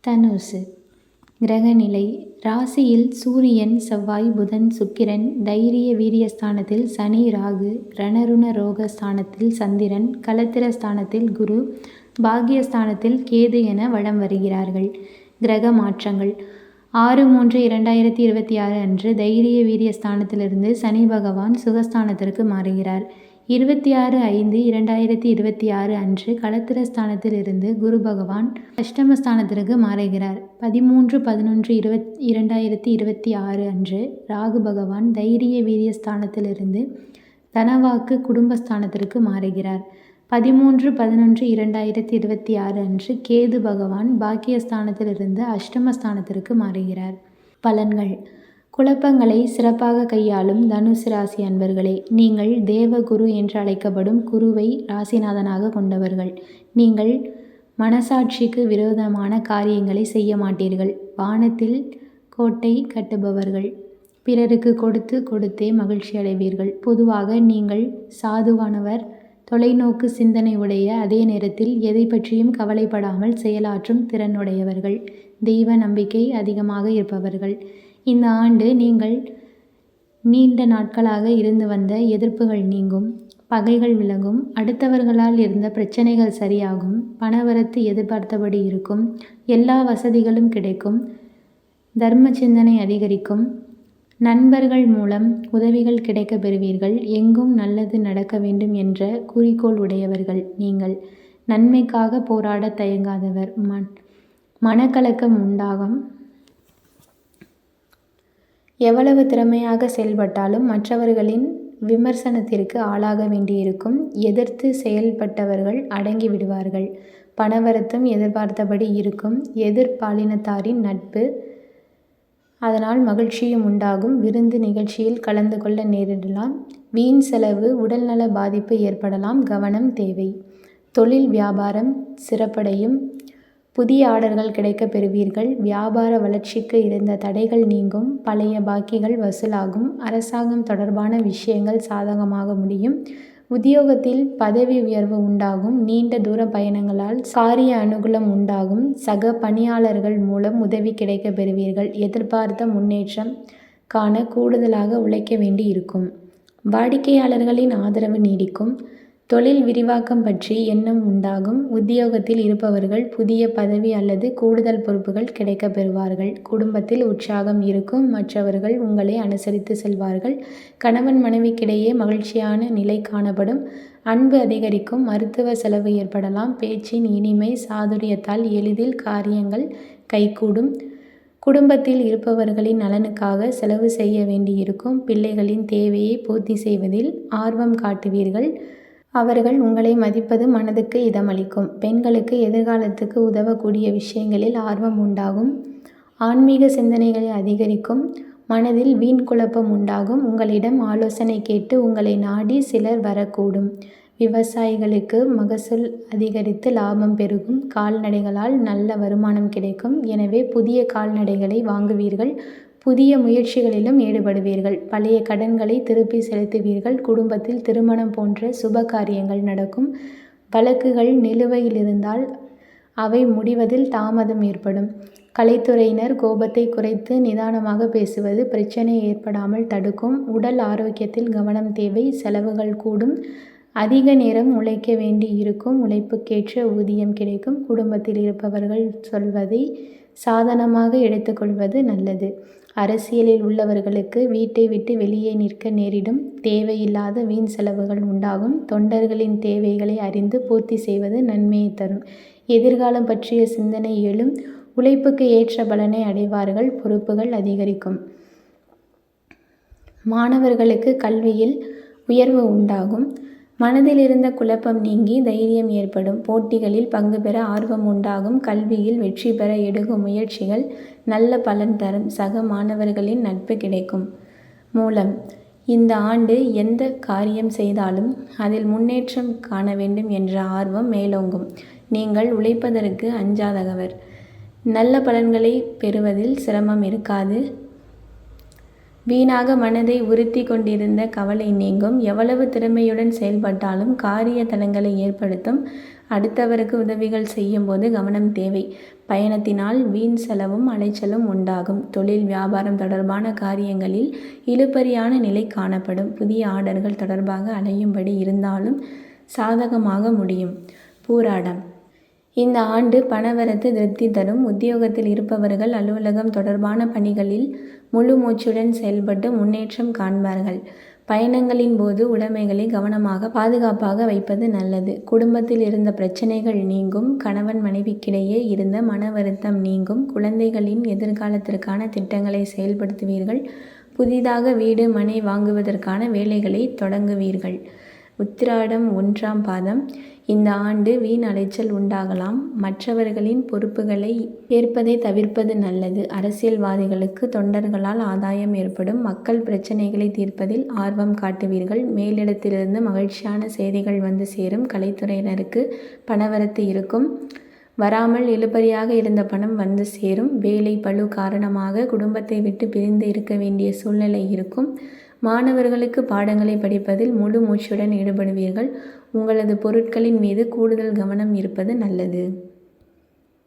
தனுசு கிரகநிலை. ராசியில் சூரியன், செவ்வாய், புதன், சுக்கிரன். தைரிய வீரியஸ்தானத்தில் சனி, ராகு. ரணருண ரோக ஸ்தானத்தில் சந்திரன். களத்திர ஸ்தானத்தில் குரு, பாக்கியஸ்தானத்தில் கேது என வலம் வருகிறார்கள். கிரக மாற்றங்கள். 6/3/2026 அன்று தைரிய வீரிய ஸ்தானத்திலிருந்து சனி பகவான் சுகஸ்தானத்திற்கு மாறுகிறார். 26/5/2026 அன்று களத்திர ஸ்தானத்தில் இருந்து குரு பகவான் அஷ்டமஸ்தானத்திற்கு மாறுகிறார். 13/11/2026 அன்று ராகு பகவான் தைரிய வீரிய ஸ்தானத்திலிருந்து தனவாக்கு குடும்பஸ்தானத்திற்கு மாறுகிறார். 13/11/2026 அன்று கேது பகவான் பாக்கியஸ்தானத்திலிருந்து அஷ்டமஸ்தானத்திற்கு மாறுகிறார். பலன்கள். குழப்பங்களை சிறப்பாக கையாளும் தனுசு ராசி அன்பர்களே, நீங்கள் தேவகுரு என்று அழைக்கப்படும் குருவை ராசிநாதனாக கொண்டவர்கள். நீங்கள் மனசாட்சிக்கு விரோதமான காரியங்களை செய்ய மாட்டீர்கள். வானத்தில் கோட்டை கட்டுபவர்கள். பிறருக்கு கொடுத்து கொடுத்தே மகிழ்ச்சி அடைவீர்கள். பொதுவாக நீங்கள் சாதுவானவர், தொலைநோக்கு சிந்தனை உடைய, அதே நேரத்தில் எதை பற்றியும் கவலைப்படாமல் செயலாற்றும் திறனுடையவர்கள். தெய்வ நம்பிக்கை அதிகமாக இருப்பவர்கள். இந்த ஆண்டு நீங்கள் நீண்ட நாட்களாக இருந்து வந்த எதிர்ப்புகள் நீங்கும், பகைகள் விலகும், அடுத்தவர்களால் இருந்த பிரச்சனைகள் சரியாகும், பணவரத்து எதிர்பார்த்தபடி இருக்கும், எல்லா வசதிகளும் கிடைக்கும், தர்ம சிந்தனை அதிகரிக்கும், நண்பர்கள் மூலம் உதவிகள் கிடைக்க பெறுவீர்கள். எங்கும் நல்லது நடக்க வேண்டும் என்ற குறிக்கோள் உடையவர்கள் நீங்கள். நன்மைக்காக போராட தயங்காதவர். மனக்கலக்கம் உண்டாகும். எவ்வளவு திறமையாக செயல்பட்டாலும் மற்றவர்களின் விமர்சனத்திற்கு ஆளாக வேண்டியிருக்கும். எதிர்த்து செயல்பட்டவர்கள் அடங்கி விடுவார்கள். பணவரத்தும் எதிர்பார்த்தபடி இருக்கும். எதிர்பாலினத்தாரின் நட்பு, அதனால் மகிழ்ச்சியும் உண்டாகும். விருந்து நிகழ்ச்சியில் கலந்து கொள்ள நேரிடலாம். வீண் செலவு, உடல்நல பாதிப்பு ஏற்படலாம். கவனம் தேவை. தொழில் வியாபாரம் சிறப்படையும். புதிய ஆர்டர்கள் கிடைக்க பெறுவீர்கள். வியாபார வளர்ச்சிக்கு இருந்த தடைகள் நீங்கும். பழைய பாக்கிகள் வசூலாகும். அரசாங்கம் தொடர்பான விஷயங்கள் சாதகமாக முடியும். உத்தியோகத்தில் பதவி உயர்வு உண்டாகும். நீண்ட தூர பயணங்களால் காரிய அனுகூலம் உண்டாகும். சக பணியாளர்கள் மூலம் உதவி கிடைக்க பெறுவீர்கள். எதிர்பார்த்த முன்னேற்றம் காண கூடுதலாக உழைக்க வேண்டி இருக்கும். வாடிக்கையாளர்களின் ஆதரவு நீடிக்கும். தொழில் விரிவாக்கம் பற்றி எண்ணம் உண்டாகும். உத்தியோகத்தில் இருப்பவர்கள் புதிய பதவி அல்லது கூடுதல் பொறுப்புகள் கிடைக்க பெறுவார்கள். குடும்பத்தில் உற்சாகம் இருக்கும். மற்றவர்கள் உங்களை அனுசரித்து செல்வார்கள். கணவன் மனைவிக்கிடையே மகிழ்ச்சியான நிலை காணப்படும். அன்பு அதிகரிக்கும். மருத்துவ செலவு ஏற்படலாம். பேச்சின் இனிமை சாதுரியத்தால் எளிதில் காரியங்கள் கைகூடும். குடும்பத்தில் இருப்பவர்களின் நலனுக்காக செலவு செய்ய வேண்டியிருக்கும். பிள்ளைகளின் தேவையை பூர்த்தி செய்வதில் ஆர்வம் காட்டுவீர்கள். அவர்கள் உங்களை மதிப்பது மனதுக்கு இதமளிக்கும். பெண்களுக்கு எதிர்காலத்துக்கு உதவக்கூடிய விஷயங்களில் ஆர்வம் உண்டாகும். ஆன்மீக சிந்தனைகளை அதிகரிக்கும். மனதில் வீண் குழப்பம் உண்டாகும். உங்களிடம் ஆலோசனை கேட்டு உங்களை நாடி சிலர் வரக்கூடும். விவசாயிகளுக்கு மகசூல் அதிகரித்து லாபம் பெருகும். கால்நடைகளால் நல்ல வருமானம் கிடைக்கும். எனவே புதிய கால்நடைகளை வாங்குவீர்கள். புதிய முயற்சிகளிலும் ஈடுபடுவீர்கள். பழைய கடன்களை திருப்பி செலுத்துவீர்கள். குடும்பத்தில் திருமணம் போன்ற சுப காரியங்கள் நடக்கும். வழக்குகள் நிலுவையில் இருந்தால் அவை முடிவதில் தாமதம் ஏற்படும். கலைத்துறையினர் கோபத்தை குறைத்து நிதானமாக பேசுவது பிரச்சனை ஏற்படாமல் தடுக்கும். உடல் ஆரோக்கியத்தில் கவனம் தேவை. செலவுகள் கூடும். அதிக நேரம் உழைக்க வேண்டி இருக்கும். உழைப்புக்கேற்ற ஊதியம் கிடைக்கும். குடும்பத்தில் இருப்பவர்கள் சொல்வதை சாதனமாக எடுத்துக்கொள்வது நல்லது. அரசியலில் உள்ளவர்களுக்கு வீட்டை விட்டு வெளியே நிற்க நேரிடும். தேவையில்லாத வீண் செலவுகள் உண்டாகும். தொண்டர்களின் தேவைகளை அறிந்து பூர்த்தி செய்வது நன்மையை தரும். எதிர்காலம் பற்றிய சிந்தனை எழும். உழைப்புக்கு ஏற்ற பலனை அடைவார்கள். பொறுப்புகள் அதிகரிக்கும். மாணவர்களுக்கு கல்வியில் உயர்வு உண்டாகும். மனதில் இருந்த குழப்பம் நீங்கி தைரியம் ஏற்படும். போட்டிகளில் பங்கு பெற ஆர்வம் உண்டாகும். கல்வியில் வெற்றி பெற எடுக்கும் முயற்சிகள் நல்ல பலன் தரும். சக மாணவர்களின் நட்பு கிடைக்கும். மூலம். இந்த ஆண்டு எந்த காரியம் செய்தாலும் அதில் முன்னேற்றம் காண வேண்டும் என்ற ஆர்வம் மேலோங்கும். நீங்கள் உழைப்பதற்கு அஞ்சாதவர். நல்ல பலன்களை பெறுவதில் சிரமம் இருக்காது. வீணாக மனதை உறுத்தி கொண்டிருந்த கவலை நீங்கும். எவ்வளவு திறமையுடன் செயல்பட்டாலும் காரிய தடங்களை ஏற்படுத்தும். அடுத்தவருக்கு உதவிகள் செய்யும் போது கவனம் தேவை. பயணத்தினால் வீண் செலவும் அலைச்சலும் உண்டாகும். தொழில் வியாபாரம் தொடர்பான காரியங்களில் இழுபறியான நிலை காணப்படும். புதிய ஆர்டர்கள் தொடர்பாக அலையும்படி இருந்தாலும் சாதகமாக முடியும். பூராடம். இந்த ஆண்டு பணவரத்து திருப்தி தரும். உத்தியோகத்தில் இருப்பவர்கள் அலுவலகம் தொடர்பான பணிகளில் முழு மூச்சுடன் செயல்பட்டு முன்னேற்றம் காண்பார்கள். பயணங்களின் போது உடைமைகளை கவனமாக பாதுகாப்பாக வைப்பது நல்லது. குடும்பத்தில் இருந்த பிரச்சனைகள் நீங்கும். கணவன் மனைவிக்கிடையே இருந்த மன வருத்தம் நீங்கும். குழந்தைகளின் எதிர்காலத்திற்கான திட்டங்களை செயல்படுத்துவீர்கள். புதிதாக வீடு மனை வாங்குவதற்கான வேலைகளை தொடங்குவீர்கள். உத்திராடம் 1ஆம் பாதம். இந்த ஆண்டு வீண் அலைச்சல் உண்டாகலாம். மற்றவர்களின் பொறுப்புகளை ஏற்பதை தவிர்ப்பது நல்லது. அரசியல்வாதிகளுக்கு தொண்டர்களால் ஆதாயம் ஏற்படும். மக்கள் பிரச்சனைகளை தீர்ப்பதில் ஆர்வம் காட்டுவீர்கள். மேலிடத்திலிருந்து மகிழ்ச்சியான செய்திகள் வந்து சேரும். கலைத்துறையினருக்கு பணவரத்து இருக்கும். வராமல் இழுபறியாக இருந்த பணம் வந்து சேரும். வேலை பளு காரணமாக குடும்பத்தை விட்டு பிரிந்து இருக்க வேண்டிய சூழ்நிலை இருக்கும். மாணவர்களுக்கு பாடங்களை படிப்பதில் முழு மூச்சுடன் ஈடுபடுவீர்கள். உங்களது பொருட்களின் மீது கூடுதல் கவனம் இருப்பது நல்லது.